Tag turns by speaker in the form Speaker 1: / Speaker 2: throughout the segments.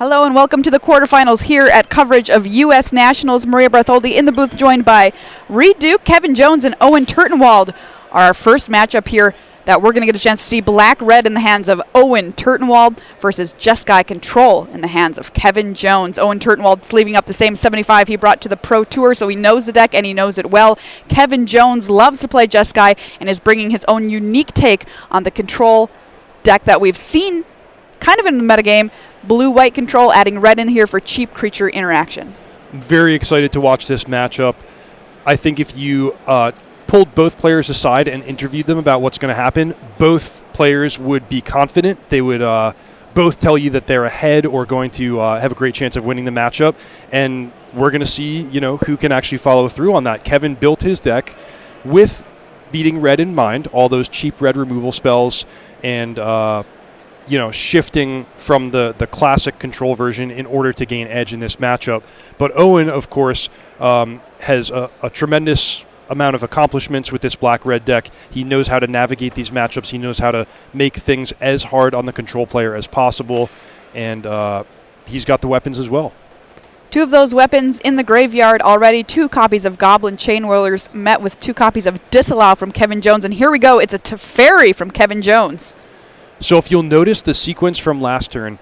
Speaker 1: Hello and welcome to the quarterfinals here at coverage of U.S. Nationals. Maria Bartholdi in the booth, joined by Reed Duke, Kevin Jones, and Owen Turtenwald. Our first matchup here that we're going to get a chance to see: black-red in the hands of Owen Turtenwald versus Jeskai Control in the hands of Kevin Jones. Owen Turtenwald's leaving up the same 75 he brought to the Pro Tour, so he knows the deck and he knows it well. Kevin Jones loves to play Jeskai and is bringing his own unique take on the Control deck that we've seen kind of in the metagame. Blue-white control, adding red in here for cheap creature interaction.
Speaker 2: Very excited to watch this matchup. I think if you pulled both players aside and interviewed them about what's going to happen, both players would be confident. They would both tell you that they're ahead or going to have a great chance of winning the matchup. And we're going to see, who can actually follow through on that. Kevin built his deck with beating red in mind, all those cheap red removal spells, and shifting from the classic control version in order to gain edge in this matchup. But Owen, of course, has a tremendous amount of accomplishments with this black-red deck. He knows how to navigate these matchups. He knows how to make things as hard on the control player as possible, and he's got the weapons as well.
Speaker 1: Two of those weapons in the graveyard already. 2 copies of Goblin Chainwhirlers met with 2 copies of Disallow from Kevin Jones. And here we go. It's a Teferi from Kevin Jones.
Speaker 2: So if you'll notice the sequence from last turn,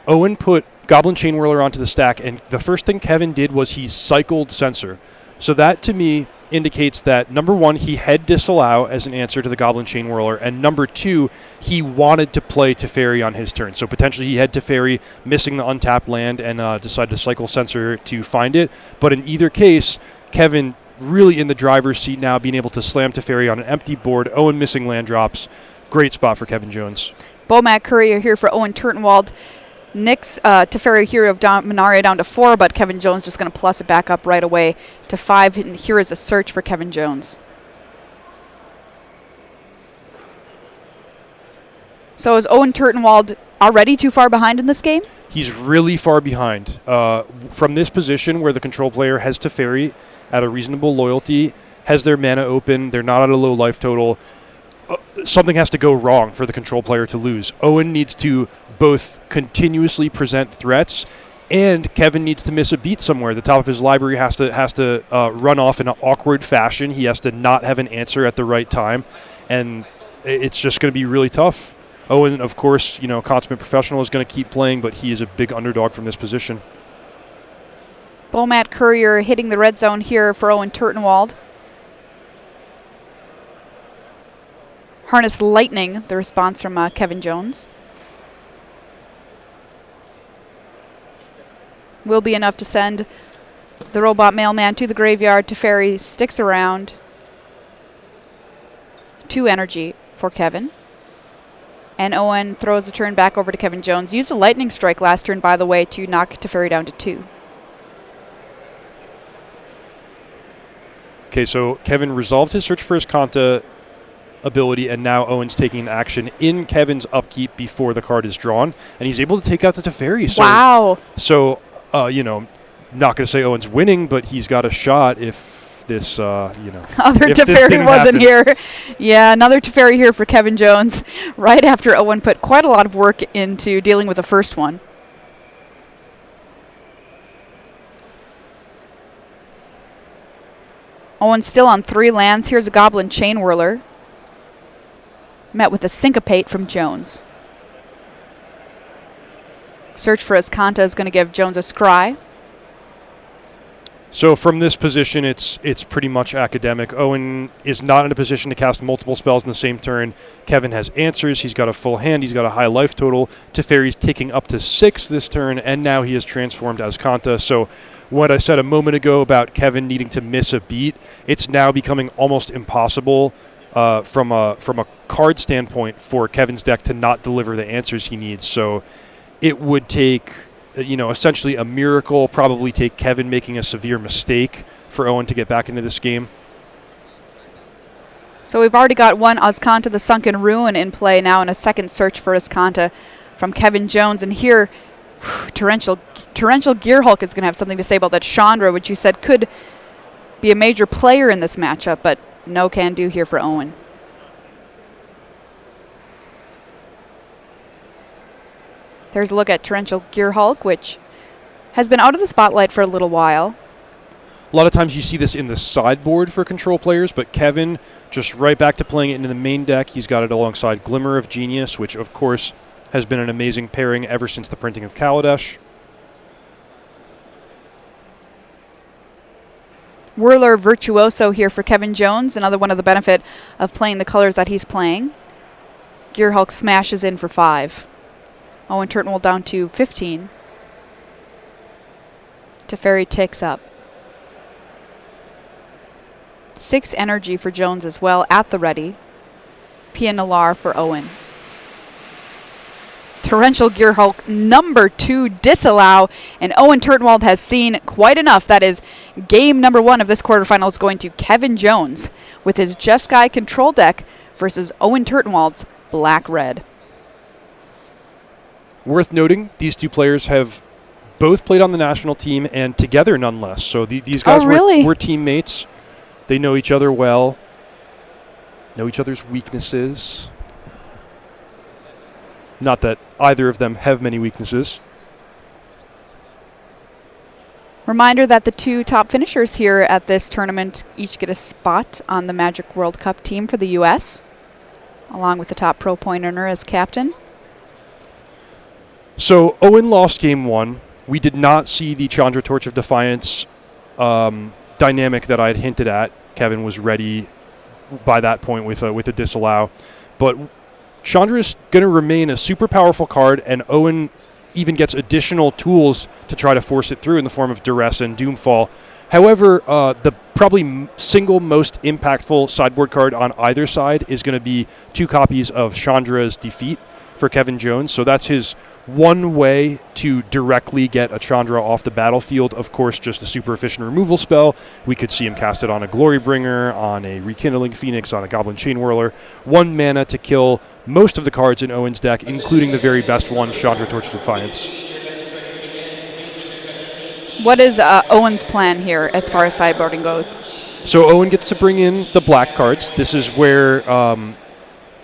Speaker 2: Owen put Goblin Chainwhirler onto the stack, and the first thing Kevin did was he cycled Censor. So that, to me, indicates that, number 1, he had Disallow as an answer to the Goblin Chainwhirler, and number 2, he wanted to play Teferi on his turn. So potentially he had Teferi missing the untapped land and decided to cycle Censor to find it. But in either case, Kevin really in the driver's seat now, being able to slam Teferi on an empty board. Owen missing land drops. Great spot for Kevin Jones.
Speaker 1: Bomat Courier here for Owen Turtenwald. Nick's Teferi Hero of Minaria down to 4, but Kevin Jones just going to plus it back up right away to 5. And here is a search for Kevin Jones. So is Owen Turtenwald already too far behind in this game?
Speaker 2: He's really far behind. From this position where the control player has Teferi at a reasonable loyalty, has their mana open, they're not at a low life total, something has to go wrong for the control player to lose. Owen needs to both continuously present threats, and Kevin needs to miss a beat somewhere. The top of his library has to run off in an awkward fashion. He has to not have an answer at the right time, and it's just going to be really tough. Owen, of course, consummate professional, is going to keep playing, but he is a big underdog from this position.
Speaker 1: Bomat Courier hitting the red zone here for Owen Turtenwald. Harness Lightning, the response from Kevin Jones. Will be enough to send the robot mailman to the graveyard. Teferi sticks around. 2 energy for Kevin. And Owen throws the turn back over to Kevin Jones. Used a lightning strike last turn, by the way, to knock Teferi down to 2.
Speaker 2: Okay, so Kevin resolved his search for his Kanta ability, and now Owen's taking action in Kevin's upkeep before the card is drawn, and he's able to take out the Teferi. So,
Speaker 1: wow.
Speaker 2: So, not going to say Owen's winning, but he's got a shot if this,
Speaker 1: Other Teferi wasn't here. Yeah, another Teferi here for Kevin Jones, right after Owen put quite a lot of work into dealing with the first one. Owen's still on 3 lands. Here's a Goblin Chainwhirler. Met with a Syncopate from Jones. Search for Azcanta is going to give Jones a scry.
Speaker 2: So from this position, it's pretty much academic. Owen is not in a position to cast multiple spells in the same turn. Kevin has answers. He's got a full hand. He's got a high life total. Teferi's ticking up to 6 this turn, and now he is transformed as Azcanta. So what I said a moment ago about Kevin needing to miss a beat, it's now becoming almost impossible from a card standpoint for Kevin's deck to not deliver the answers he needs. So it would take, essentially a miracle, probably take Kevin making a severe mistake for Owen to get back into this game.
Speaker 1: So we've already got one Azcanta the Sunken Ruin in play now, and a second search for Azcanta from Kevin Jones. And here, Torrential Gearhulk is going to have something to say about that Chandra, which you said could be a major player in this matchup, but no can do here for Owen. There's a look at Torrential Gearhulk, which has been out of the spotlight for a little while.
Speaker 2: A lot of times you see this in the sideboard for control players, but Kevin just right back to playing it into the main deck. He's got it alongside Glimmer of Genius, which of course has been an amazing pairing ever since the printing of Kaladesh.
Speaker 1: Whirler Virtuoso here for Kevin Jones, another one of the benefit of playing the colors that he's playing. Gearhulk smashes in for 5. Owen Turtonwald down to 15. Teferi ticks up. 6 energy for Jones as well at the ready. Pia Nalar for Owen. Torrential Gearhulk number 2 disallow, and Owen Turtonwald has seen quite enough. That is game number 1 of this quarterfinals going to Kevin Jones with his Jeskai control deck versus Owen Turtonwald's Black-Red.
Speaker 2: Worth noting, these two players have both played on the national team and together nonetheless. So these guys were teammates. They know each other well, know each other's weaknesses. Not that either of them have many weaknesses.
Speaker 1: Reminder that the 2 top finishers here at this tournament each get a spot on the Magic World Cup team for the U.S., along with the top pro point earner as captain.
Speaker 2: So Owen lost game 1. We did not see the Chandra Torch of Defiance dynamic that I had hinted at. Kevin was ready by that point with a disallow. But Chandra is going to remain a super powerful card, and Owen even gets additional tools to try to force it through in the form of Duress and Doomfall. However, the probably single most impactful sideboard card on either side is going to be 2 copies of Chandra's Defeat for Kevin Jones. So that's his one way to directly get a Chandra off the battlefield. Of course, just a super efficient removal spell. We could see him cast it on a Glorybringer, on a Rekindling Phoenix, on a Goblin Chain Whirler. 1 mana to kill most of the cards in Owen's deck, including the very best one, Chandra Torch of Defiance.
Speaker 1: What is Owen's plan here as far as sideboarding goes?
Speaker 2: So Owen gets to bring in the black cards. This is where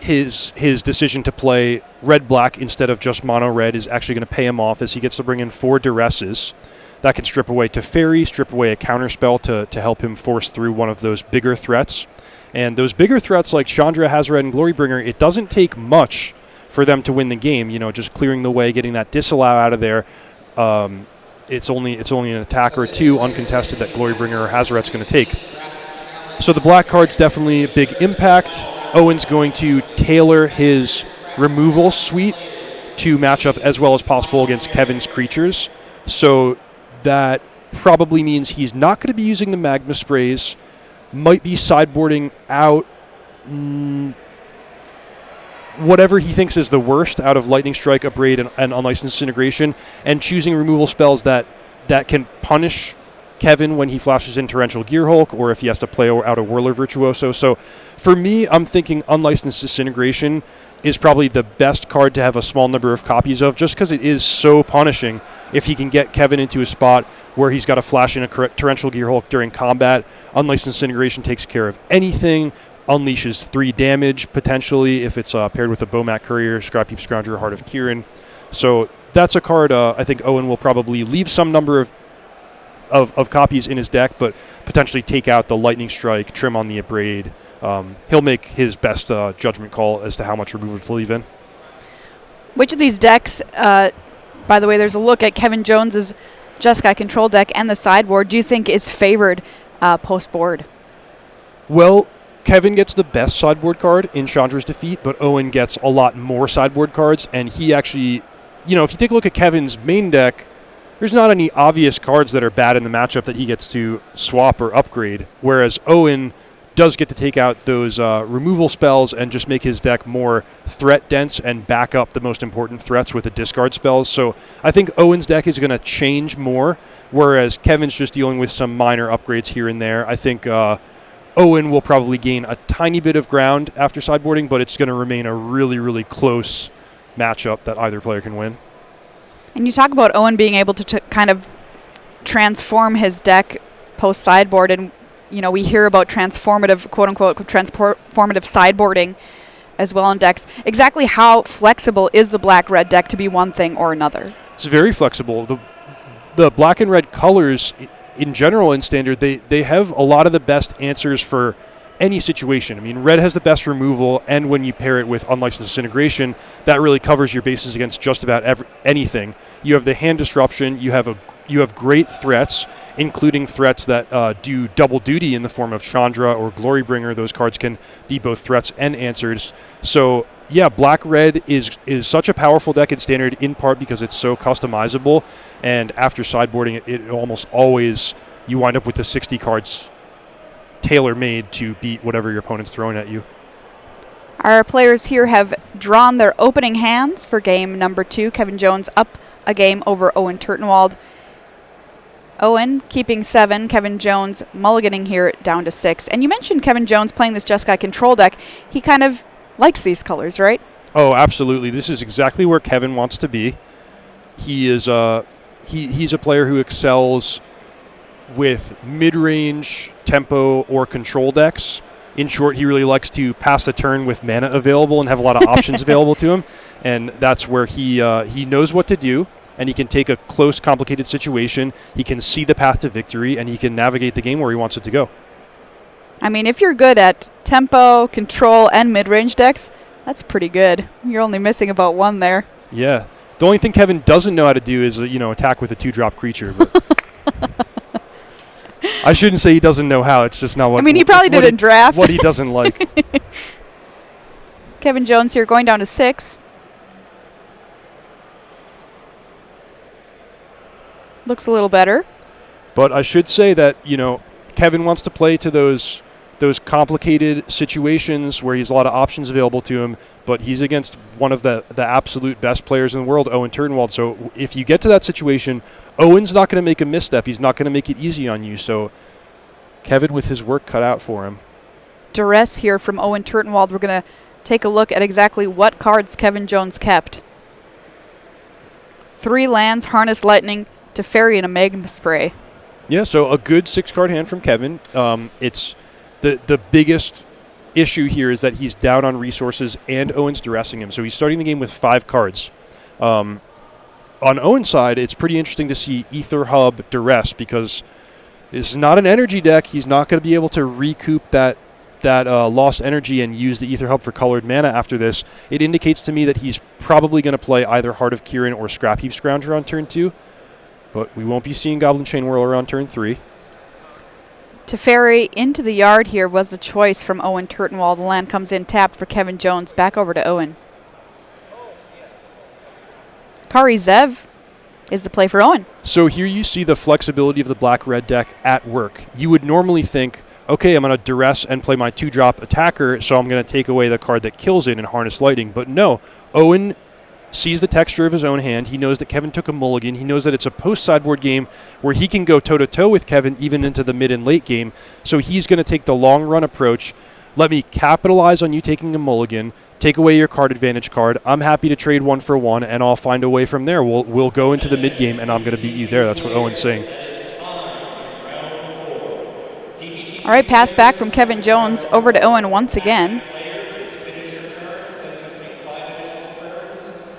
Speaker 2: his decision to play red-black instead of just mono-red is actually going to pay him off, as he gets to bring in 4 Duresses. That can strip away Teferi, strip away a counterspell to help him force through one of those bigger threats. And those bigger threats like Chandra, Hazoret, and Glorybringer, it doesn't take much for them to win the game. You know, just clearing the way, getting that disallow out of there. It's only an attack or 2 uncontested that Glorybringer or Hazoret's going to take. So the black card's definitely a big impact. Owen's going to tailor his removal suite to match up as well as possible against Kevin's creatures. So that probably means he's not going to be using the Magma Sprays, might be sideboarding out whatever he thinks is the worst out of Lightning Strike, Abrade, and Unlicensed Disintegration, and choosing removal spells that can punish Kevin when he flashes in Torrential Gearhulk, or if he has to play out a Whirler Virtuoso. So for me, I'm thinking Unlicensed Disintegration is probably the best card to have a small number of copies of, just because it is so punishing if he can get Kevin into a spot where he's got to flash in a Torrential Gearhulk during combat. Unlicensed Disintegration takes care of anything, unleashes 3 damage, potentially, if it's paired with a Bomat Courier, Scrapheap Scrounger, Heart of Kirin. So that's a card I think Owen will probably leave some number of copies in his deck, but potentially take out the Lightning Strike, trim on the Abrade. He'll make his best judgment call as to how much removal to leave in.
Speaker 1: Which of these decks, by the way, there's a look at Kevin Jones's Jeskai control deck and the sideboard, do you think is favored post-board?
Speaker 2: Well, Kevin gets the best sideboard card in Chandra's Defeat, but Owen gets a lot more sideboard cards, and he actually, you know, if you take a look at Kevin's main deck, there's not any obvious cards that are bad in the matchup that he gets to swap or upgrade, whereas Owen does get to take out those removal spells and just make his deck more threat-dense and back up the most important threats with the discard spells. So I think Owen's deck is going to change more, whereas Kevin's just dealing with some minor upgrades here and there. I think Owen will probably gain a tiny bit of ground after sideboarding, but it's going to remain a really, really close matchup that either player can win.
Speaker 1: And you talk about Owen being able to kind of transform his deck post-sideboard, and you know, we hear about transformative, quote-unquote, transformative sideboarding as well in decks. Exactly how flexible is the black-red deck to be one thing or another?
Speaker 2: It's very flexible. The black and red colors, in general, in Standard, they have a lot of the best answers for any situation. I mean, red has the best removal, and when you pair it with Unlicensed Disintegration, that really covers your bases against just about anything. You have the hand disruption. You have great threats, including threats that do double duty in the form of Chandra or Glorybringer. Those cards can be both threats and answers. So yeah, black-red is such a powerful deck in Standard, in part because it's so customizable, and after sideboarding, it almost always, you wind up with the 60 cards tailor-made to beat whatever your opponent's throwing at you.
Speaker 1: Our players here have drawn their opening hands for game number 2. Kevin Jones up a game over Owen Turtenwald. Owen keeping 7, Kevin Jones mulliganing here down to 6. And you mentioned Kevin Jones playing this Jeskai control deck. He kind of likes these colors, right?
Speaker 2: Oh, absolutely. This is exactly where Kevin wants to be. He is he's a player who excels with mid-range, tempo, or control decks. In short, he really likes to pass the turn with mana available and have a lot of options available to him. And that's where he knows what to do, and he can take a close, complicated situation. He can see the path to victory, and he can navigate the game where he wants it to go.
Speaker 1: I mean, if you're good at tempo, control, and mid-range decks, that's pretty good. You're only missing about one there.
Speaker 2: Yeah. The only thing Kevin doesn't know how to do is, attack with a 2-drop creature. But I shouldn't say he doesn't know how. It's just not what.
Speaker 1: I mean, he probably did in draft.
Speaker 2: What he doesn't like.
Speaker 1: Kevin Jones here going down to 6. Looks a little better.
Speaker 2: But I should say that, Kevin wants to play to those complicated situations where he has a lot of options available to him, but he's against one of the absolute best players in the world, Owen Turtenwald. So if you get to that situation, Owen's not going to make a misstep. He's not going to make it easy on you. So Kevin with his work cut out for him.
Speaker 1: Duress here from Owen Turtenwald. We're going to take a look at exactly what cards Kevin Jones kept. 3 lands, Harness Lightning, Teferi, and a Magma Spray.
Speaker 2: Yeah, so a good 6-card hand from Kevin. It's the biggest issue here is that he's down on resources and Owen's duressing him. So he's starting the game with 5 cards. On Owen's side, it's pretty interesting to see Ether Hub duress because this is not an energy deck. He's not going to be able to recoup that lost energy and use the Ether Hub for colored mana after this. It indicates to me that he's probably going to play either Heart of Kirin or Scrap Heap Scrounger on turn 2. But we won't be seeing Goblin Chain Whirler on turn 3.
Speaker 1: Teferi into the yard here was the choice from Owen Turtenwald. The land comes in tapped for Kevin Jones. Back over to Owen. Kari Zev is the play for Owen.
Speaker 2: So here you see the flexibility of the black-red deck at work. You would normally think, okay, I'm going to duress and play my 2-drop attacker, so I'm going to take away the card that kills it and Harness Lightning. But no, Owen sees the texture of his own hand. He knows that Kevin took a mulligan. He knows that it's a post-sideboard game where he can go toe-to-toe with Kevin even into the mid and late game. So he's going to take the long-run approach. Let me capitalize on you taking a mulligan, take away your card advantage card. I'm happy to trade 1 for 1, and I'll find a way from there. We'll go into the mid-game, and I'm going to beat you there. That's what Owen's saying.
Speaker 1: All right, pass back from Kevin Jones over to Owen once again.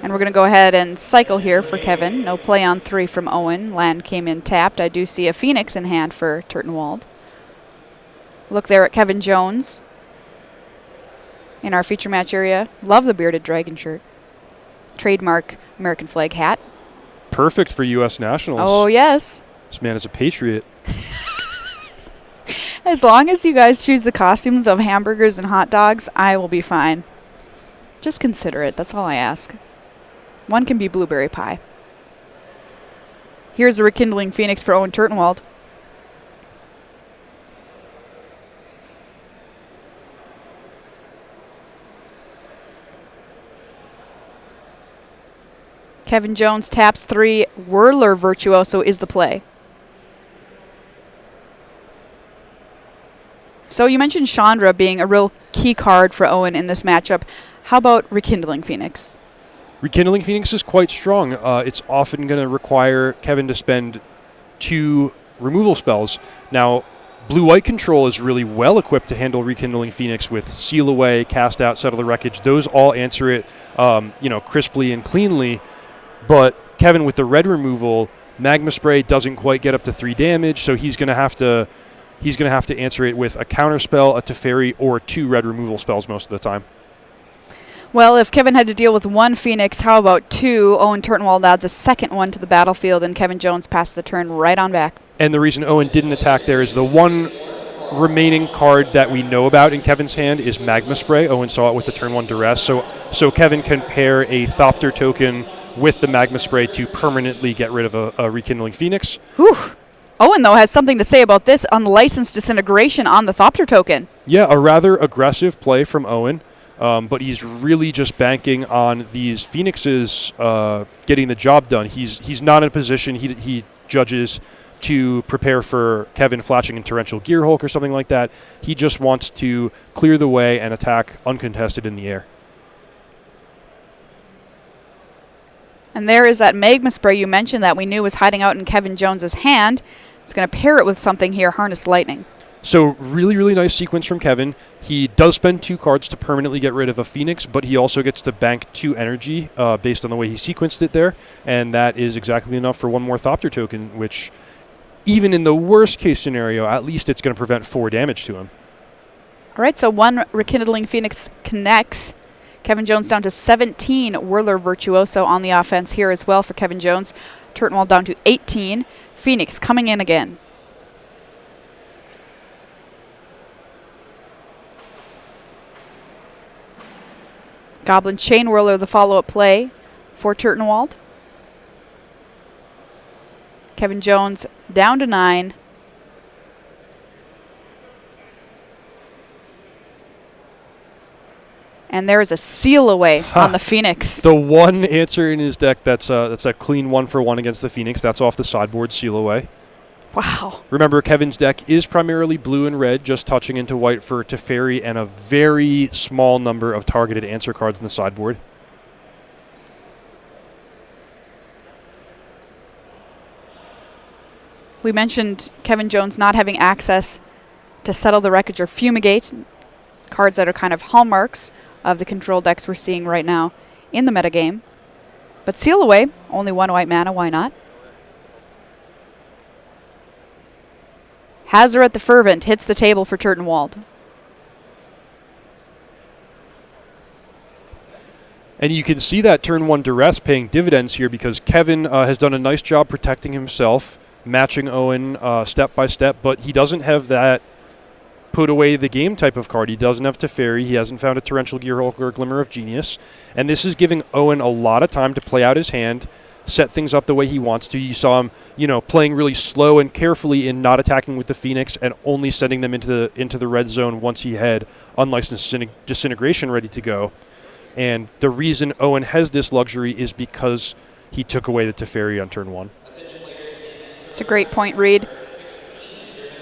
Speaker 1: And we're going to go ahead and cycle here for Kevin. No play on 3 from Owen. Land came in tapped. I do see a Phoenix in hand for Turtenwald. Look there at Kevin Jones in our feature match area. Love the bearded dragon shirt. Trademark American flag hat.
Speaker 2: Perfect for U.S. Nationals.
Speaker 1: Oh, yes.
Speaker 2: This man is a patriot.
Speaker 1: As long as you guys choose the costumes of hamburgers and hot dogs, I will be fine. Just consider it. That's all I ask. One can be blueberry pie. Here's a Rekindling Phoenix for Owen Turtenwald. Kevin Jones taps 3. Whirler Virtuoso is the play. So you mentioned Chandra being a real key card for Owen in this matchup. How about Rekindling Phoenix?
Speaker 2: Rekindling Phoenix is quite strong. It's often going to require Kevin to spend 2 removal spells. Now, Blue-white control is really well equipped to handle Rekindling Phoenix with Seal Away, Cast Out, Settle the Wreckage. Those all answer it, crisply and cleanly. But Kevin, with the red removal, Magma Spray doesn't quite get up to 3 damage, so he's going to have to answer it with a counterspell, a Teferi, or 2 red removal spells most of the time.
Speaker 1: Well, if Kevin had to deal with 1 Phoenix, how about 2? Owen Turtenwald adds a second one to the battlefield, and Kevin Jones passed the turn right on back.
Speaker 2: And the reason Owen didn't attack there is the one remaining card that we know about in Kevin's hand is Magma Spray. Owen saw it with the turn 1 duress. So Kevin can pair a Thopter token with the Magma Spray to permanently get rid of a Rekindling Phoenix.
Speaker 1: Whew. Owen, though, has something to say about this unlicensed disintegration on the Thopter token.
Speaker 2: Yeah, a rather aggressive play from Owen, but he's really just banking on these Phoenixes getting the job done. He's not in a position, he judges, to prepare for Kevin flashing in Torrential Gearhulk or something like that. He just wants to clear the way and attack uncontested in the air.
Speaker 1: And there is that Magma Spray you mentioned that we knew was hiding out in Kevin Jones's hand. He's going to pair it with something here, Harness Lightning.
Speaker 2: So really, really nice sequence from Kevin. He does spend 2 cards to permanently get rid of a Phoenix, but he also gets to bank 2 energy based on the way he sequenced it there, and that is exactly enough for 1 more Thopter token, which even in the worst case scenario, at least it's going to prevent 4 damage to him.
Speaker 1: All right, so 1 Rekindling Phoenix connects. Kevin Jones down to 17. Whirler Virtuoso on the offense here as well for Kevin Jones. Turtenwald down to 18. Phoenix coming in again. Goblin Chain Whirler, the follow-up play for Turtenwald. Kevin Jones down to 9. And there is a Seal Away on the Phoenix.
Speaker 2: The one answer in his deck that's a clean 1-for-1 against the Phoenix. That's off the sideboard, Seal Away.
Speaker 1: Wow.
Speaker 2: Remember, Kevin's deck is primarily blue and red, just touching into white for Teferi and a very small number of targeted answer cards in the sideboard.
Speaker 1: We mentioned Kevin Jones not having access to Settle the Wreckage or Fumigate, cards that are kind of hallmarks of the control decks we're seeing right now in the metagame. But Seal Away, only 1 white mana, why not? Hazoret the Fervent hits the table for Turtenwald.
Speaker 2: And you can see that turn 1 duress paying dividends here because Kevin has done a nice job protecting himself, matching Owen step by step, but he doesn't have that put away the game type of card. He doesn't have Teferi. He hasn't found a Torrential Gearhulk or a Glimmer of Genius. And this is giving Owen a lot of time to play out his hand, set things up the way he wants to. You saw him, playing really slow and carefully in not attacking with the Phoenix and only sending them into the red zone once he had Unlicensed Disintegration ready to go. And the reason Owen has this luxury is because he took away the Teferi on turn 1.
Speaker 1: It's a great point, Reed.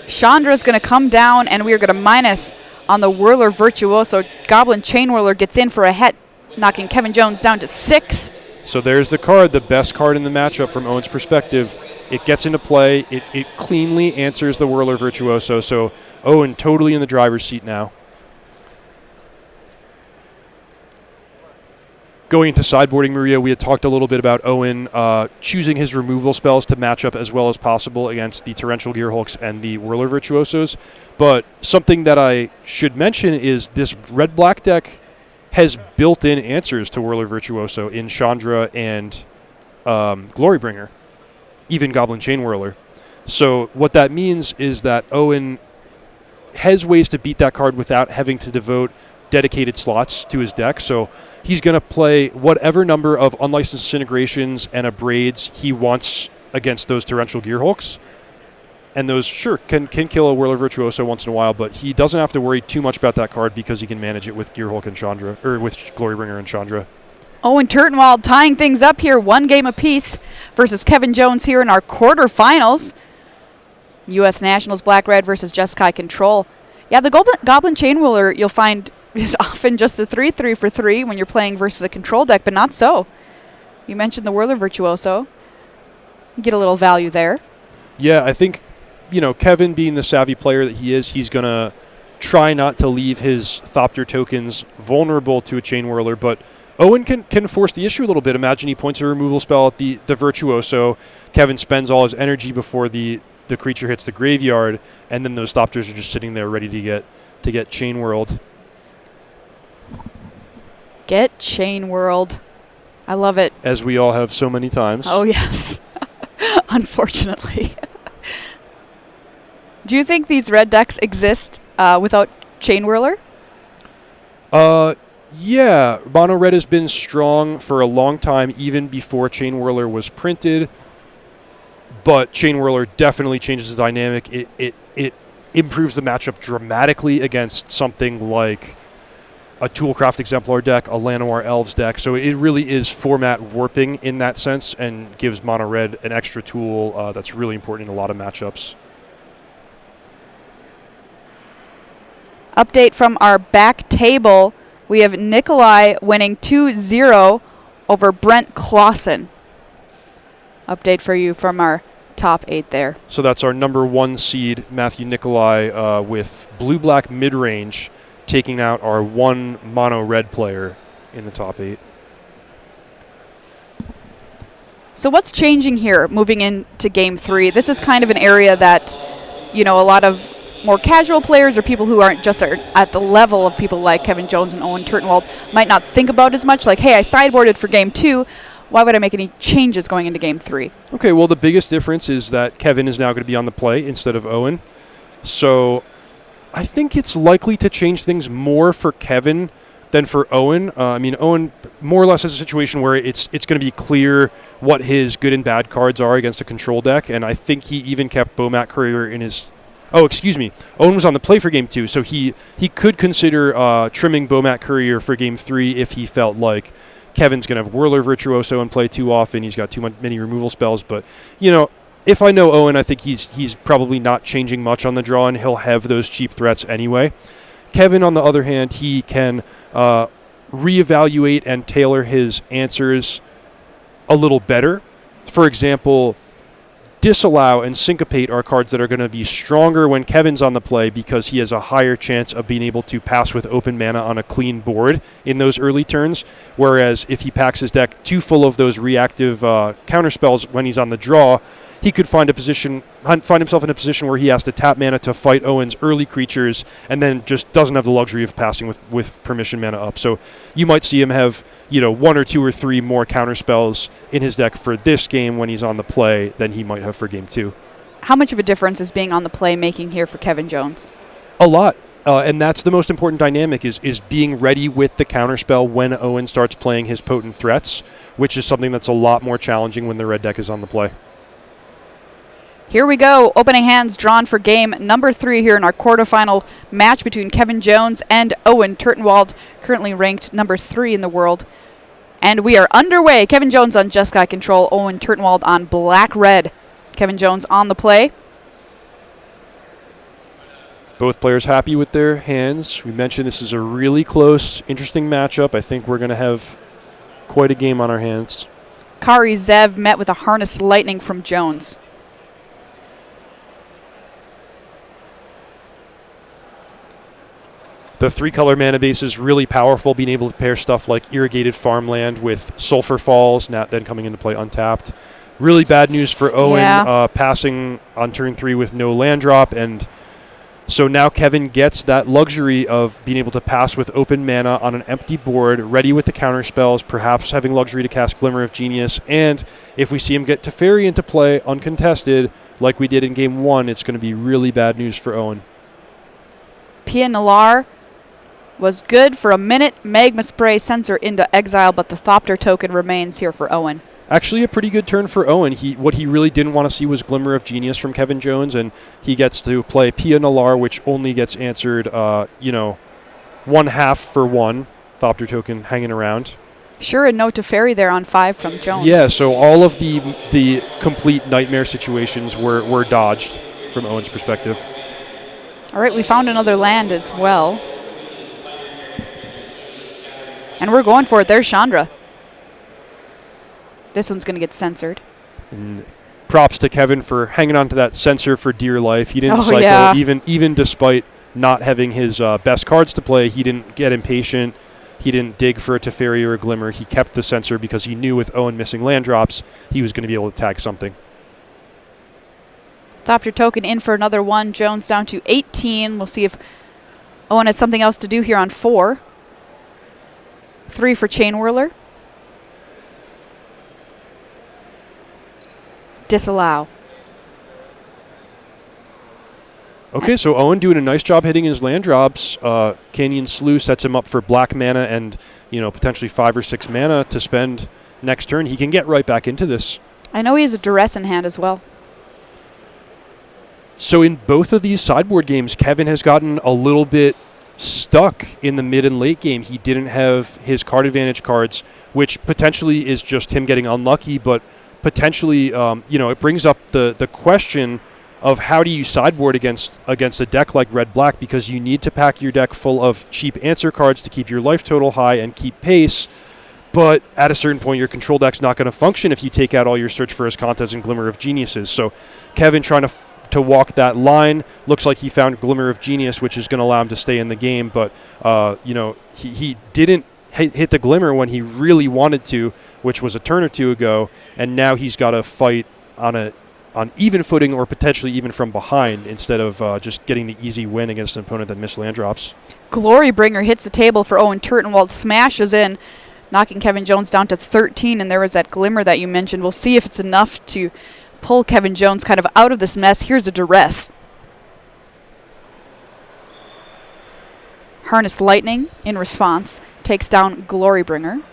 Speaker 1: Chandra's going to come down, and we are going to minus on the Whirler Virtuoso. Goblin Chain Whirler gets in for a het, knocking Kevin Jones down to 6.
Speaker 2: So there's the card, the best card in the matchup from Owen's perspective. It gets into play. It cleanly answers the Whirler Virtuoso. So Owen totally in the driver's seat now. Going into sideboarding, Maria, we had talked a little bit about Owen choosing his removal spells to match up as well as possible against the Torrential Gearhulks and the Whirler Virtuosos. But something that I should mention is this red-black deck has built-in answers to Whirler Virtuoso in Chandra and Glorybringer, even Goblin Chain Whirler. So what that means is that Owen has ways to beat that card without having to devote dedicated slots to his deck. So he's going to play whatever number of Unlicensed Disintegrations and Abrades he wants against those Torrential Gearhulks. And those, sure, can kill a Whirler Virtuoso once in a while, but he doesn't have to worry too much about that card because he can manage it with Gearhulk and Chandra, or with Glorybringer and Chandra.
Speaker 1: Owen Turtenwald tying things up here, 1 game apiece versus Kevin Jones here in our quarterfinals. U.S. Nationals Black-Red versus Jeskai Control. Yeah, the Goblin Chain Whirler you'll find is often just a 3/3 for 3 when you're playing versus a control deck, but not so. You mentioned the Whirler Virtuoso. You get a little value there.
Speaker 2: Yeah, I think Kevin being the savvy player that he is, he's going to try not to leave his Thopter tokens vulnerable to a Chain Whirler, but Owen can force the issue a little bit. Imagine he points a removal spell at the Virtuoso. Kevin spends all his energy before the creature hits the graveyard, and then those Thopters are just sitting there ready to get Chain Whirled.
Speaker 1: Get Chain Whirled. I love it.
Speaker 2: As we all have so many times.
Speaker 1: Oh, yes. Unfortunately. Do you think these red decks exist without Chain Whirler?
Speaker 2: Yeah. Mono Red has been strong for a long time, even before Chain Whirler was printed. But Chain Whirler definitely changes the dynamic. It improves the matchup dramatically against something like a Toolcraft Exemplar deck, a Llanowar Elves deck. So it really is format warping in that sense and gives Mono Red an extra tool that's really important in a lot of matchups.
Speaker 1: Update from our back table. We have Nikolai winning 2-0 over Brent Clausen. Update for you from our top 8 there.
Speaker 2: So that's our number 1 seed, Matthew Nikolai, with blue-black mid-range, taking out our 1 mono-red player in the top 8.
Speaker 1: So what's changing here moving into Game 3? This is kind of an area that, a lot of more casual players or people who aren't just at the level of people like Kevin Jones and Owen Turtenwald might not think about as much. Like, hey, I sideboarded for Game 2. Why would I make any changes going into Game 3?
Speaker 2: Okay, well, the biggest difference is that Kevin is now going to be on the play instead of Owen. So I think it's likely to change things more for Kevin than for Owen. Owen more or less has a situation where it's going to be clear what his good and bad cards are against a control deck, and I think he even kept Bomat Courier in his... Oh, excuse me. Owen was on the play for Game 2, so he could consider trimming Bomat Courier for Game 3 if he felt like Kevin's going to have Whirler Virtuoso and play too often. He's got many removal spells. But, if I know Owen, I think he's probably not changing much on the draw, and he'll have those cheap threats anyway. Kevin, on the other hand, he can reevaluate and tailor his answers a little better. For example, Disallow and Syncopate are cards that are going to be stronger when Kevin's on the play because he has a higher chance of being able to pass with open mana on a clean board in those early turns, whereas if he packs his deck too full of those reactive counterspells when he's on the draw, he could find himself in a position where he has to tap mana to fight Owen's early creatures and then just doesn't have the luxury of passing with permission mana up. So you might see him have 1 or 2 or 3 more counterspells in his deck for this game when he's on the play than he might have for Game 2.
Speaker 1: How much of a difference is being on the play making here for Kevin Jones?
Speaker 2: A lot. And that's the most important dynamic is being ready with the counterspell when Owen starts playing his potent threats, which is something that's a lot more challenging when the red deck is on the play.
Speaker 1: Here we go. Opening hands drawn for game number 3 here in our quarterfinal match between Kevin Jones and Owen Turtenwald, currently ranked number 3 in the world. And we are underway. Kevin Jones on Jeskai Control, Owen Turtenwald on Black-Red. Kevin Jones on the play.
Speaker 2: Both players happy with their hands. We mentioned this is a really close, interesting matchup. I think we're going to have quite a game on our hands.
Speaker 1: Kari Zev met with a Harnessed Lightning from Jones.
Speaker 2: The 3-color mana base is really powerful, being able to pair stuff like Irrigated Farmland with Sulphur Falls, then coming into play untapped. Really bad news for Owen, passing on turn 3 with no land drop, and so now Kevin gets that luxury of being able to pass with open mana on an empty board, ready with the counter spells, perhaps having luxury to cast Glimmer of Genius, and if we see him get Teferi into play uncontested, like we did in Game 1, it's going to be really bad news for Owen.
Speaker 1: Pia Nalar was good for a minute. Magma Spray sends her into exile, but the Thopter token remains here for Owen.
Speaker 2: Actually, a pretty good turn for Owen. What he really didn't want to see was Glimmer of Genius from Kevin Jones, and he gets to play Pia Nalar, which only gets answered, 1/2 for 1. Thopter token hanging around.
Speaker 1: Sure, and no Teferi there on 5 from Jones.
Speaker 2: Yeah, so all of the complete nightmare situations were dodged from Owen's perspective.
Speaker 1: All right, we found another land as well. And we're going for it. There's Chandra. This one's going to get censored.
Speaker 2: And props to Kevin for hanging on to that sensor for dear life. He didn't cycle,
Speaker 1: yeah.
Speaker 2: even despite not having his best cards to play. He didn't get impatient. He didn't dig for a Teferi or a Glimmer. He kept the sensor because he knew with Owen missing land drops, he was going to be able to tag something.
Speaker 1: Thopter token in for another one. Jones down to 18. We'll see if Owen had something else to do here on 4. 3 for Chain Whirler. Disallow.
Speaker 2: Okay, so Owen doing a nice job hitting his land drops. Canyon Slough sets him up for black mana and, potentially 5 or 6 mana to spend next turn. He can get right back into this.
Speaker 1: I know he has a duress in hand as well.
Speaker 2: So in both of these sideboard games, Kevin has gotten a little bit stuck in the mid and late game. He didn't have his card advantage cards, which potentially is just him getting unlucky, but potentially, it brings up the question of how do you sideboard against a deck like Red-Black, because you need to pack your deck full of cheap answer cards to keep your life total high and keep pace. But at a certain point, your control deck's not going to function if you take out all your Search for Azkantas and Glimmer of Geniuses. So Kevin trying to walk that line. Looks like he found Glimmer of Genius, which is going to allow him to stay in the game. But, he didn't hit the Glimmer when he really wanted to, which was a turn or two ago. And now he's got to fight on even footing or potentially even from behind instead of just getting the easy win against an opponent that missed land drops.
Speaker 1: Glorybringer hits the table for Owen Turtenwald, smashes in, knocking Kevin Jones down to 13. And there was that Glimmer that you mentioned. We'll see if it's enough to pull Kevin Jones kind of out of this mess. Here's a duress. Harness Lightning in response takes down Glorybringer.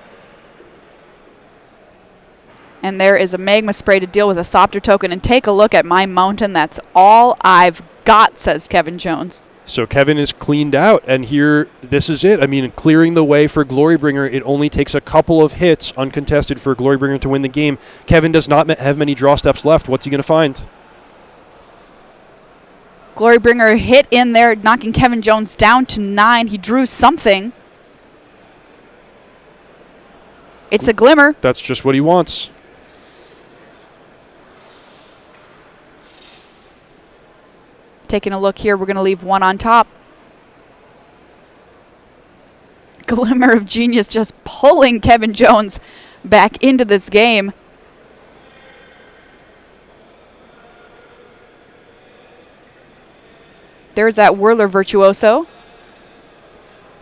Speaker 1: And there is a Magma Spray to deal with a Thopter token. And take a look at my mountain. That's all I've got, says Kevin Jones.
Speaker 2: So Kevin is cleaned out, and here, this is it. I mean, clearing the way for Glorybringer. It only takes a couple of hits uncontested for Glorybringer to win the game. Kevin does not have many draw steps left. What's he going to find?
Speaker 1: Glorybringer hit in there, knocking Kevin Jones down to 9. He drew something. It's a Glimmer.
Speaker 2: That's just what he wants.
Speaker 1: Taking a look here, we're going to leave 1 on top. Glimmer of Genius just pulling Kevin Jones back into this game. There's that Whirler Virtuoso.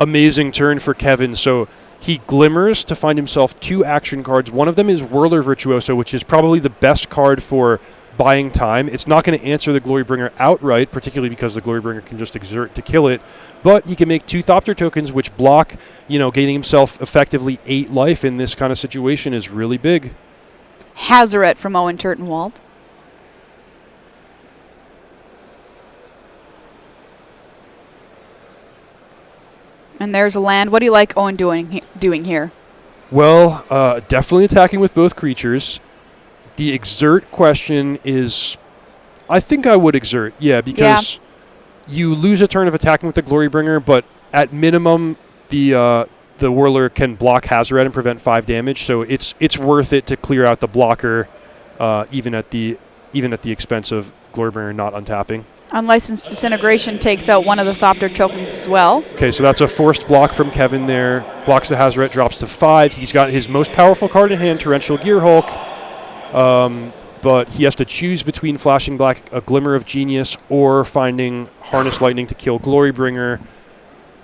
Speaker 2: Amazing turn for Kevin. So he glimmers to find himself 2 action cards. One of them is Whirler Virtuoso, which is probably the best card for buying time. It's not going to answer the Glorybringer outright, particularly because the Glorybringer can just exert to kill it. But he can make 2 Thopter tokens, which block, gaining himself effectively 8 life in this kind of situation is really big.
Speaker 1: Hazaret from Owen Turtenwald. And there's a land. What do you like Owen doing here?
Speaker 2: Well, definitely attacking with both creatures. The exert question is, I think I would exert, because you lose a turn of attacking with the Glorybringer, but at minimum, the Whirler can block Hazaret and prevent 5 damage, so it's worth it to clear out the blocker, even at the expense of Glorybringer not untapping.
Speaker 1: Unlicensed Disintegration takes out one of the Thopter tokens as well.
Speaker 2: Okay, so that's a forced block from Kevin there. Blocks the Hazaret, drops to 5. He's got his most powerful card in hand, Torrential Gearhulk. But he has to choose between flashing back a Glimmer of Genius or finding Harness Lightning to kill Glorybringer.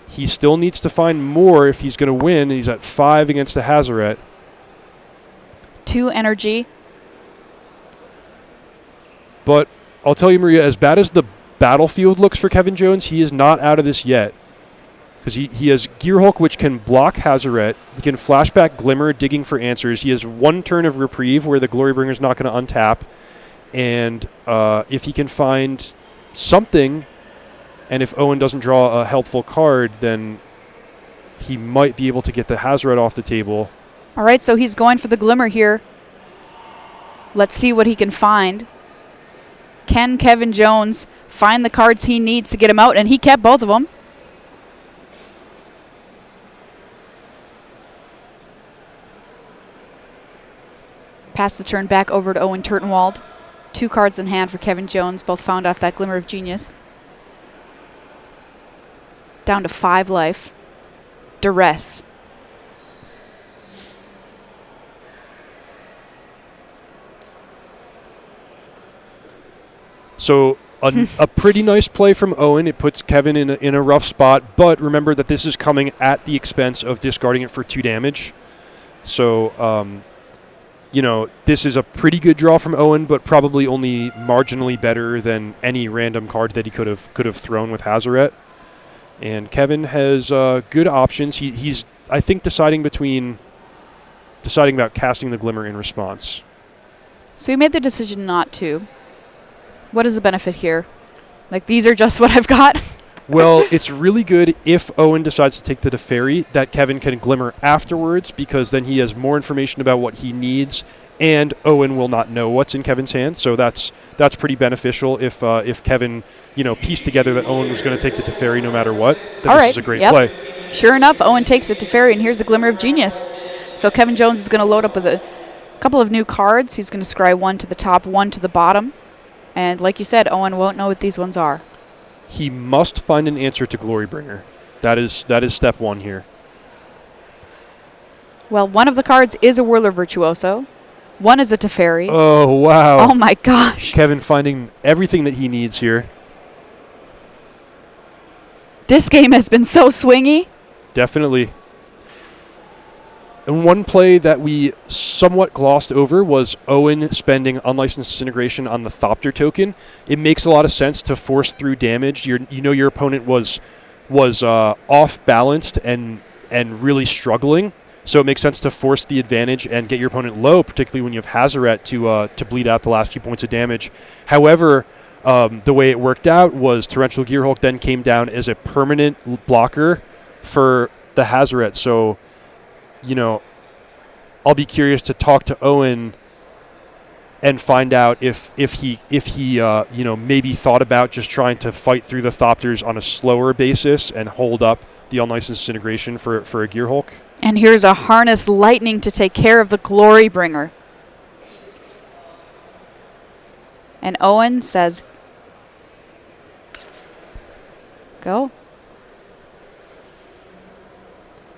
Speaker 2: He still needs to find more if he's going to win. He's at 5 against the Hazaret.
Speaker 1: 2 energy.
Speaker 2: But I'll tell you, Maria, as bad as the battlefield looks for Kevin Jones, he is not out of this yet. Because he has Gearhulk, which can block Hazaret. He can flashback Glimmer, digging for answers. He has 1 turn of reprieve where the Glorybringer is not going to untap. And if he can find something, and if Owen doesn't draw a helpful card, then he might be able to get the Hazaret off the table.
Speaker 1: All right, so he's going for the Glimmer here. Let's see what he can find. Can Kevin Jones find the cards he needs to get him out? And he kept both of them. Pass the turn back over to Owen Turtenwald. 2 cards in hand for Kevin Jones, both found off that Glimmer of Genius. Down to 5 life. Duress.
Speaker 2: So a pretty nice play from Owen. It puts Kevin in a rough spot, but remember that this is coming at the expense of discarding it for 2 damage. So, this is a pretty good draw from Owen, but probably only marginally better than any random card that he could have thrown with Hazoret. And Kevin has good options. He's, I think, deciding about casting the Glimmer in response.
Speaker 1: So you made the decision not to. What is the benefit here? Like, these are just what I've got?
Speaker 2: Well, it's really good if Owen decides to take the Teferi that Kevin can Glimmer afterwards, because then he has more information about what he needs, and Owen will not know what's in Kevin's hand. So that's pretty beneficial if Kevin, pieced together that Owen was going to take the Teferi no matter what. Then this is a great play.
Speaker 1: Sure enough, Owen takes the Teferi, and here's the Glimmer of Genius. So Kevin Jones is going to load up with a couple of new cards. He's going to scry 1 to the top, 1 to the bottom. And like you said, Owen won't know what these ones are.
Speaker 2: He must find an answer to Glorybringer. That is step 1 here.
Speaker 1: Well, one of the cards is a Whirler Virtuoso. One is a Teferi.
Speaker 2: Oh, wow.
Speaker 1: Oh, my gosh.
Speaker 2: Kevin finding everything that he needs here.
Speaker 1: This game has been so swingy.
Speaker 2: Definitely. And one play that we somewhat glossed over was Owen spending Unlicensed Disintegration on the Thopter token. It makes a lot of sense to force through damage. Your opponent was off balanced and really struggling, so it makes sense to force the advantage and get your opponent low, particularly when you have Hazoret to bleed out the last few points of damage. However, the way it worked out was Torrential Gearhulk then came down as a permanent blocker for the Hazoret. So, I'll be curious to talk to Owen and find out if he maybe thought about just trying to fight through the Thopters on a slower basis and hold up the Unlicensed Disintegration for a Gearhulk.
Speaker 1: And here's a Harness Lightning to take care of the Glorybringer. And Owen says, go.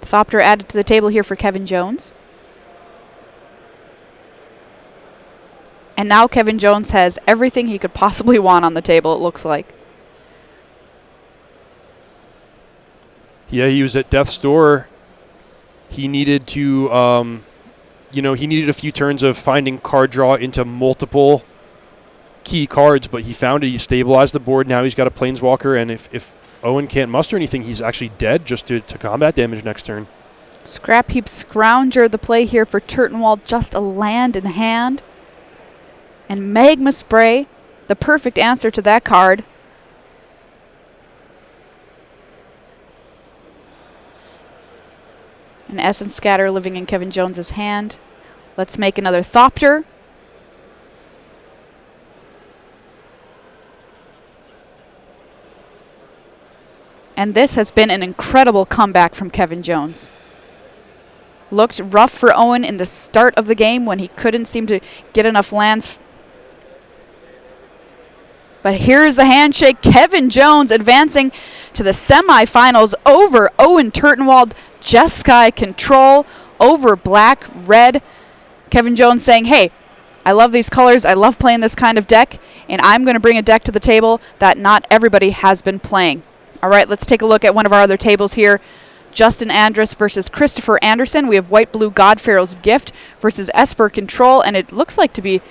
Speaker 1: Thopter added to the table here for Kevin Jones. And now Kevin Jones has everything he could possibly want on the table, it looks like.
Speaker 2: Yeah, he was at death's door. He needed to, he needed a few turns of finding card draw into multiple key cards, but he found it. He stabilized the board. Now he's got a Planeswalker, and if Owen can't muster anything, he's actually dead just to combat damage next turn.
Speaker 1: Scrap Heap Scrounger, the play here for Turtenwald, just a land in hand. And Magma Spray, the perfect answer to that card. An Essence Scatter living in Kevin Jones's hand. Let's make another Thopter. And this has been an incredible comeback from Kevin Jones. Looked rough for Owen in the start of the game when he couldn't seem to get enough lands. But here's the handshake. Kevin Jones advancing to the semifinals over Owen Turtenwald. Jeskai Control over Black Red. Kevin Jones saying, hey, I love these colors. I love playing this kind of deck. And I'm going to bring a deck to the table that not everybody has been playing. All right, let's take a look at one of our other tables here. Justin Andrus versus Christopher Anderson. We have White-Blue Godpharaoh's Gift versus Esper Control. And it looks like to be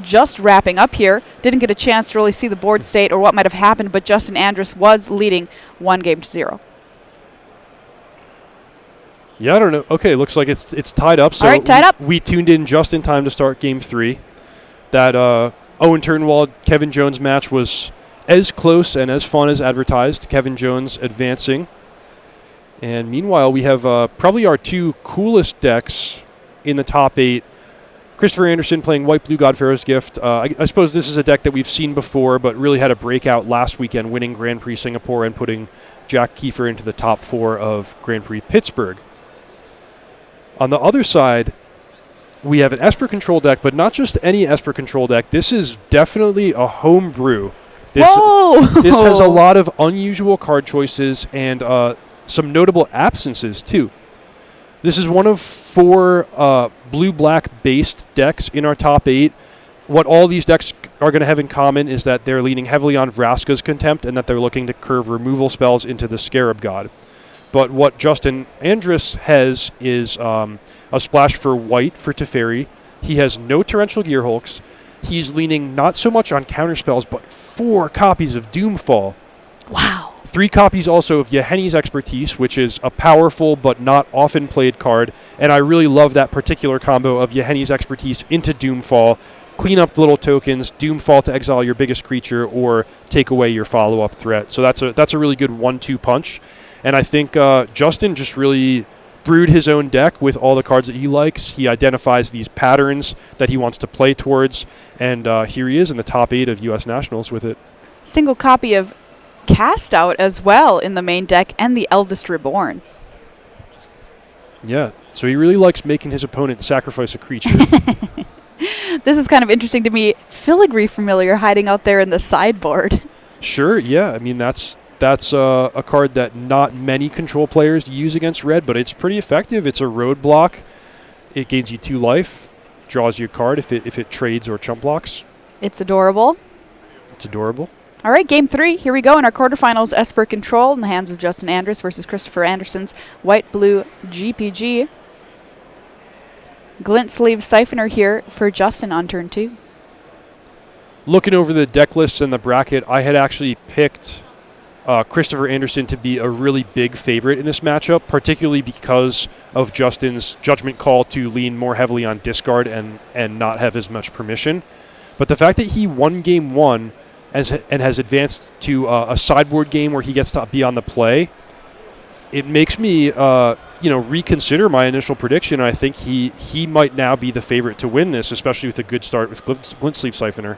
Speaker 1: just wrapping up here. Didn't get a chance to really see the board state or what might have happened, but Justin Andrus was leading 1-0.
Speaker 2: Yeah, I don't know. Okay, looks like it's tied up. So
Speaker 1: all right, tied up.
Speaker 2: We tuned in just in time to start Game 3. That Owen Turtenwald, Kevin Jones match was as close and as fun as advertised. Kevin Jones advancing. And meanwhile, we have probably our 2 coolest decks in the top 8. Christopher Anderson playing White-Blue Godpharaoh's Gift. I suppose this is a deck that we've seen before, but really had a breakout last weekend, winning Grand Prix Singapore and putting Jack Kiefer into the top 4 of Grand Prix Pittsburgh. On the other side, we have an Esper control deck, but not just any Esper control deck. This is definitely a home brew.
Speaker 1: Whoa!
Speaker 2: This has a lot of unusual card choices and some notable absences, too. This is one of 4 blue-black based decks in our top 8. What all these decks are going to have in common is that they're leaning heavily on Vraska's Contempt and that they're looking to curve removal spells into the Scarab God. But what Justin Andrus has is a splash for white for Teferi. He has no Torrential Gearhulks. He's leaning not so much on counterspells, but 4 copies of Doomfall.
Speaker 1: Wow.
Speaker 2: 3 copies also of Yeheni's Expertise, which is a powerful but not often played card. And I really love that particular combo of Yeheni's Expertise into Doomfall. Clean up the little tokens, Doomfall to exile your biggest creature, or take away your follow-up threat. So that's a really good 1-2 punch. And I think Justin just really brewed his own deck with all the cards that he likes. He identifies these patterns that he wants to play towards, and here he is in the top 8 of U.S. Nationals with it.
Speaker 1: Single copy of Cast Out as well in the main deck, and the Eldest Reborn.
Speaker 2: Yeah, so he really likes making his opponent sacrifice a creature.
Speaker 1: This is kind of interesting to me. Filigree Familiar hiding out there in the sideboard.
Speaker 2: Sure, yeah. I mean, that's a card that not many control players use against red, but it's pretty effective. It's a roadblock. It gains you 2 life, draws you a card if it trades or chump blocks.
Speaker 1: It's adorable.
Speaker 2: It's adorable.
Speaker 1: All right, Game 3. Here we go in our quarterfinals. Esper Control in the hands of Justin Andrus versus Christopher Anderson's White-Blue GPG. Glint Sleeve Siphoner here for Justin on turn 2.
Speaker 2: Looking over the deck lists and the bracket, I had actually picked Christopher Anderson to be a really big favorite in this matchup, particularly because of Justin's judgment call to lean more heavily on discard and not have as much permission. But the fact that he won Game 1 and has advanced to a sideboard game where he gets to be on the play, it makes me reconsider my initial prediction. I think he might now be the favorite to win this, especially with a good start with Glint Sleeve Siphoner.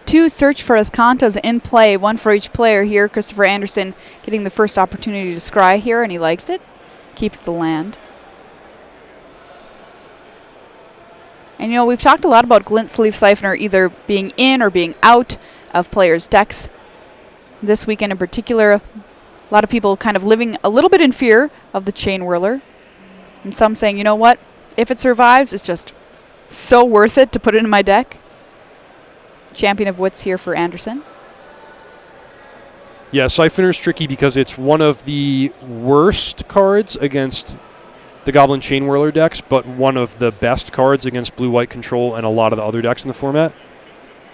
Speaker 1: 2 Search for Ascantas in play, 1 for each player here. Christopher Anderson getting the first opportunity to scry here, and he likes it. Keeps the land. And we've talked a lot about Glint Sleeve Siphoner either being in or being out of players' decks. This weekend in particular, a lot of people kind of living a little bit in fear of the Chain Whirler. And some saying, you know what? If it survives, it's just so worth it to put it in my deck. Champion of Wits here for Anderson.
Speaker 2: Yeah, Siphoner's tricky because it's one of the worst cards against the Goblin Chain Whirler decks, but one of the best cards against blue-white control and a lot of the other decks in the format.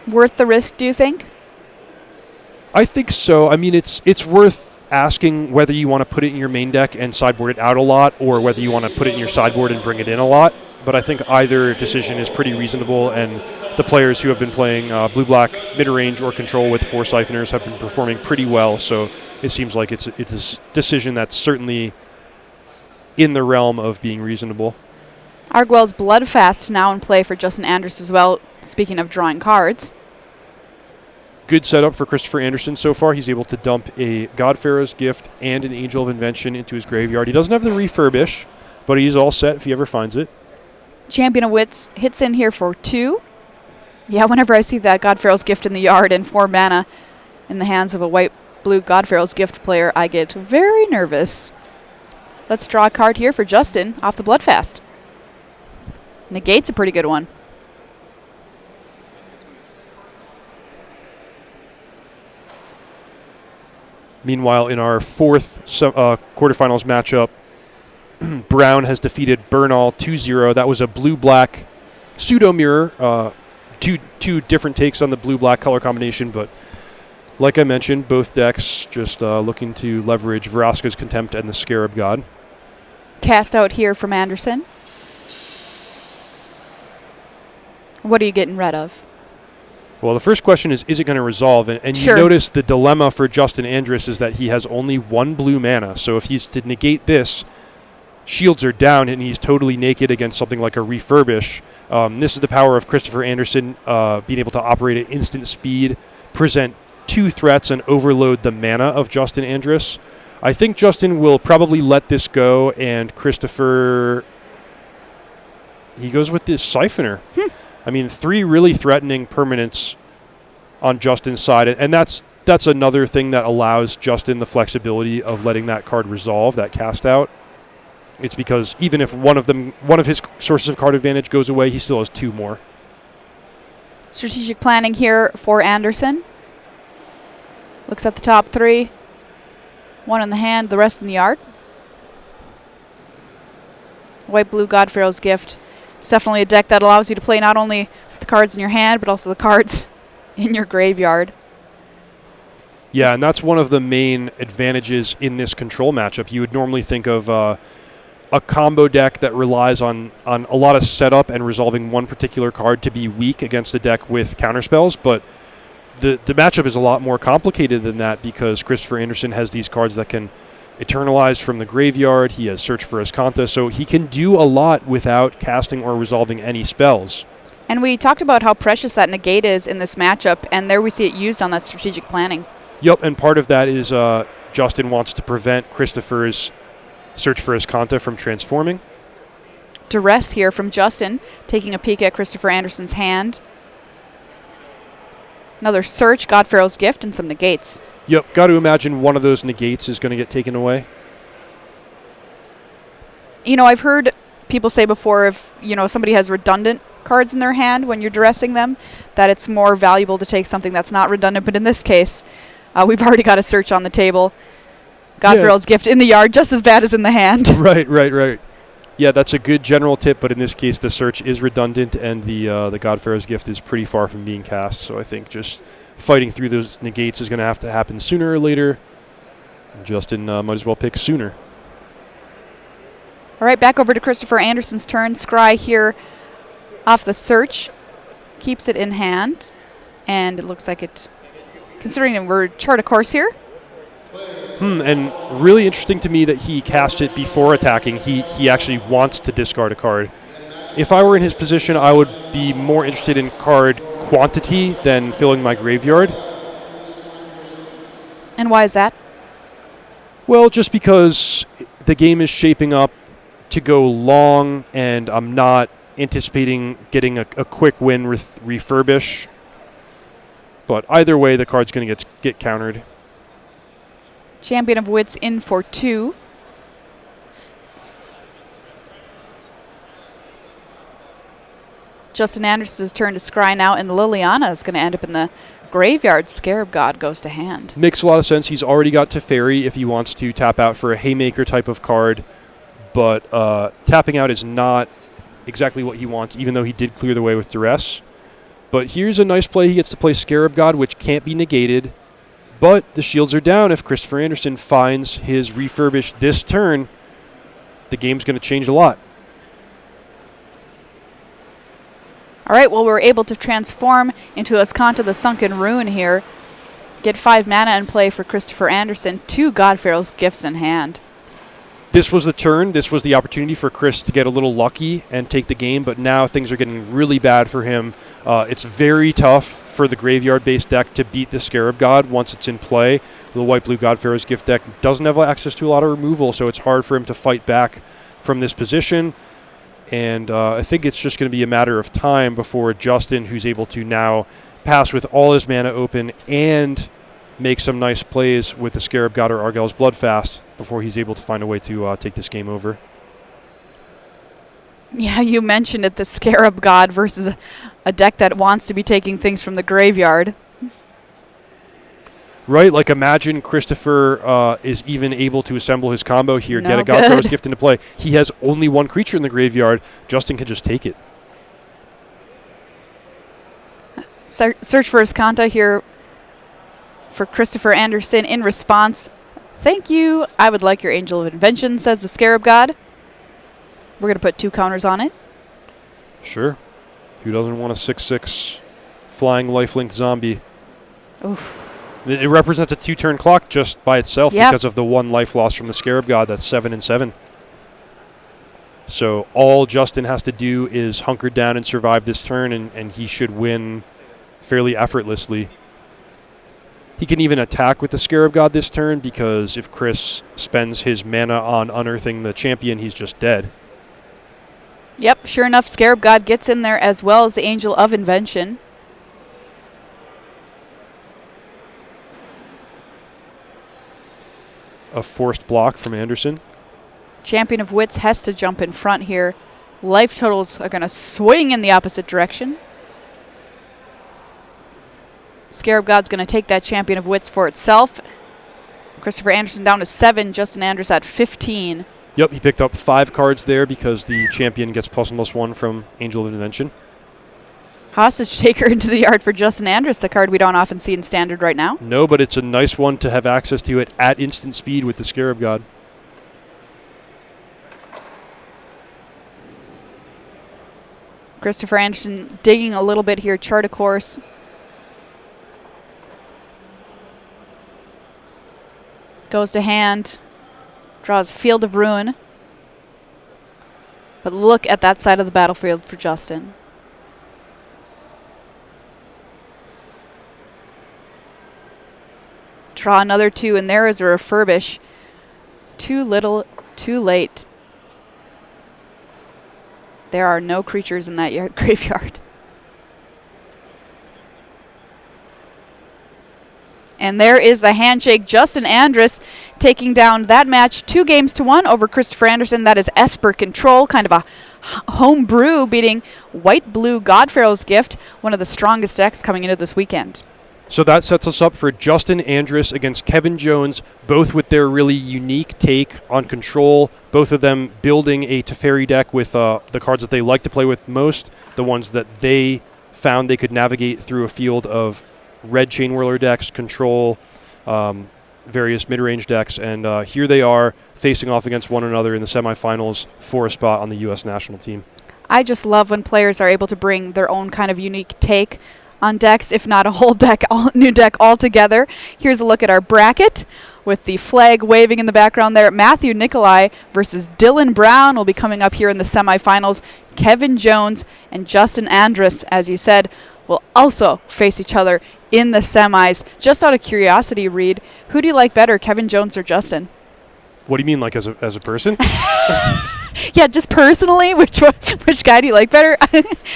Speaker 1: Worth the risk, do you think?
Speaker 2: I think so. I mean, it's worth asking whether you want to put it in your main deck and sideboard it out a lot, or whether you want to put it in your sideboard and bring it in a lot. But I think either decision is pretty reasonable, and the players who have been playing blue-black mid-range or control with 4 Siphoners have been performing pretty well, so it seems like it's a decision that's certainly in the realm of being reasonable.
Speaker 1: Arguel's Bloodfast now in play for Justin Andrus as well, speaking of drawing cards.
Speaker 2: Good setup for Christopher Anderson so far. He's able to dump a Godpharaoh's Gift and an Angel of Invention into his graveyard. He doesn't have the Refurbish, but he's all set if he ever finds it.
Speaker 1: Champion of Wits hits in here for 2. Yeah, whenever I see that Godpharaoh's Gift in the yard and 4 mana in the hands of a white-blue Godpharaoh's Gift player, I get very nervous. Let's draw a card here for Justin off the Bloodfast. Negate's a pretty good one.
Speaker 2: Meanwhile, in our 4th quarterfinals matchup, Brown has defeated Bernal 2-0. That was a blue-black pseudo-mirror. Two different takes on the blue-black color combination, but like I mentioned, both decks just looking to leverage Vraska's Contempt and the Scarab God.
Speaker 1: Cast out here from Anderson. What are you getting rid of?
Speaker 2: Well, the first question is it going to resolve? And
Speaker 1: Sure.
Speaker 2: You notice the dilemma for Justin Andrus is that he has only 1 blue mana. So if he's to negate this, shields are down and he's totally naked against something like a Refurbish. This is the power of Christopher Anderson being able to operate at instant speed, present 2 threats, and overload the mana of Justin Andrus. I think Justin will probably let this go, and Christopher he goes with this Siphoner. I mean, 3 really threatening permanents on Justin's side, and that's another thing that allows Justin the flexibility of letting that card resolve, that cast out. It's because even if one of his sources of card advantage goes away, he still has 2 more.
Speaker 1: Strategic planning here for Anderson. Looks at the top 3. 1 in the hand, the rest in the yard. White-blue God Pharaoh's Gift. It's definitely a deck that allows you to play not only the cards in your hand, but also the cards in your graveyard.
Speaker 2: Yeah, and that's one of the main advantages in this control matchup. You would normally think of a combo deck that relies on a lot of setup and resolving one particular card to be weak against a deck with counterspells, but the matchup is a lot more complicated than that because Christopher Anderson has these cards that can eternalize from the graveyard. He has Search for Escanta, so he can do a lot without casting or resolving any spells.
Speaker 1: And we talked about how precious that negate is in this matchup, and there we see it used on that strategic planning.
Speaker 2: Yep, and part of that is Justin wants to prevent Christopher's Search for Escanta from transforming.
Speaker 1: Duress here from Justin, taking a peek at Christopher Anderson's hand. Another Search, God Pharaoh's Gift, and some negates.
Speaker 2: Yep, got to imagine one of those negates is going to get taken away.
Speaker 1: You know, I've heard people say before if, somebody has redundant cards in their hand when you're duressing them, that it's more valuable to take something that's not redundant. But in this case, we've already got a Search on the table. God Pharaoh's Gift in the yard, just as bad as in the hand.
Speaker 2: Right. Yeah, that's a good general tip, but in this case, the Search is redundant, and the God Pharaoh's Gift is pretty far from being cast. So I think just fighting through those negates is going to have to happen sooner or later. Justin might as well pick sooner.
Speaker 1: All right, back over to Christopher Anderson's turn. Scry here off the Search. Keeps it in hand. And it looks like it, considering that we're chart a course here.
Speaker 2: And really interesting to me that he cast it before attacking. He actually wants to discard a card. If I were in his position, I would be more interested in card quantity than filling my graveyard.
Speaker 1: And why is that?
Speaker 2: Well, just because the game is shaping up to go long, and I'm not anticipating getting a quick win with Refurbish. But either way, the card's going to get countered.
Speaker 1: Champion of Wits in for 2. Justin Anderson's turn to scry now, and Liliana is going to end up in the graveyard. Scarab God goes to hand.
Speaker 2: Makes a lot of sense. He's already got Teferi if he wants to tap out for a Haymaker type of card, but tapping out is not exactly what he wants, even though he did clear the way with Duress. But here's a nice play. He gets to play Scarab God, which can't be negated. But the shields are down. If Christopher Anderson finds his Refurbish this turn, the game's going to change a lot.
Speaker 1: All right, well, we're able to transform into Escanta the Sunken Rune here. Get 5 mana in play for Christopher Anderson. 2 God Pharaoh's Gifts in hand.
Speaker 2: This was the turn. This was the opportunity for Chris to get a little lucky and take the game, but now things are getting really bad for him. It's very tough for the graveyard-based deck to beat the Scarab God once it's in play. The white-blue God Pharaoh's Gift deck doesn't have access to a lot of removal, so it's hard for him to fight back from this position. And I think it's just going to be a matter of time before Justin, who's able to now pass with all his mana open and make some nice plays with the Scarab God or Argyle's Bloodfast, before he's able to find a way to take this game over.
Speaker 1: Yeah, you mentioned it, the Scarab God versus a deck that wants to be taking things from the graveyard.
Speaker 2: Right, like imagine Christopher is even able to assemble his combo here,
Speaker 1: No
Speaker 2: get a God
Speaker 1: good.
Speaker 2: Pharaoh's Gift into play. He has only one creature in the graveyard. Justin can just take it.
Speaker 1: Search for Escanta here for Christopher Anderson in response. Thank you. I would like your Angel of Invention, says the Scarab God. We're going to put 2 counters on it.
Speaker 2: Sure. Who doesn't want a 6/6 flying lifelink zombie?
Speaker 1: Oof.
Speaker 2: It represents a 2-turn clock just by itself
Speaker 1: Yep.
Speaker 2: because of the 1 life loss from the Scarab God. That's 7 and 7. So all Justin has to do is hunker down and survive this turn, and he should win fairly effortlessly. He can even attack with the Scarab God this turn, because if Chris spends his mana on unearthing the champion, he's just dead.
Speaker 1: Yep, sure enough, Scarab God gets in there as well as the Angel of Invention.
Speaker 2: A forced block from Anderson.
Speaker 1: Champion of Wits has to jump in front here. Life totals are going to swing in the opposite direction. Scarab God's going to take that Champion of Wits for itself. Christopher Anderson down to 7, Justin Andrus at 15.
Speaker 2: Yep, he picked up 5 cards there because the champion gets +1/+1 from Angel of Invention.
Speaker 1: Hostage Taker into the yard for Justin Andrus, a card we don't often see in Standard right now.
Speaker 2: No, but it's a nice one to have access to it at instant speed with the Scarab God.
Speaker 1: Christopher Anderson digging a little bit here, chart a course. Goes to hand, draws Field of Ruin. But look at that side of the battlefield for Justin. Draw another 2, and there is a refurbish. Too little, too late. There are no creatures in that graveyard. And there is the handshake. Justin Andrus taking down that match 2-1 over Christopher Anderson. That is Esper Control, kind of a home brew, beating White-Blue Godpharaoh's Gift, one of the strongest decks coming into this weekend.
Speaker 2: So that sets us up for Justin Andrus against Kevin Jones, both with their really unique take on control, both of them building a Teferi deck with the cards that they like to play with most, the ones that they found they could navigate through a field of red Chain Whirler decks, control, various mid-range decks, and here they are facing off against one another in the semifinals for a spot on the U.S. national team.
Speaker 1: I just love when players are able to bring their own kind of unique take on decks, if not a whole deck, new deck altogether. Here's a look at our bracket with the flag waving in the background there. Matthew Nikolai versus Dylan Brown will be coming up here in the semifinals. Kevin Jones and Justin Andrus, as you said, will also face each other in the semis. Just out of curiosity, Reed, who do you like better, Kevin Jones or Justin?
Speaker 2: What do you mean, like as a person?
Speaker 1: Yeah, just personally, which guy do you like better?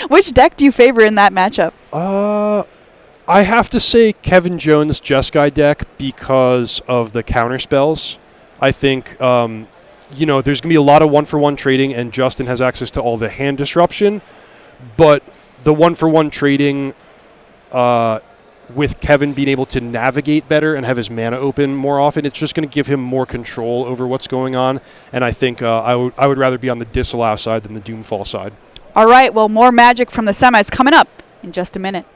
Speaker 1: Which deck do you favor in that matchup?
Speaker 2: I have to say Kevin Jones' Jeskai deck because of the counter spells. I think there's going to be a lot of 1-for-1 trading, and Justin has access to all the hand disruption. But the 1-for-1 trading with Kevin being able to navigate better and have his mana open more often, it's just going to give him more control over what's going on. And I think I would rather be on the disallow side than the Doomfall side.
Speaker 1: All right, well, more Magic from the semis coming up in just a minute.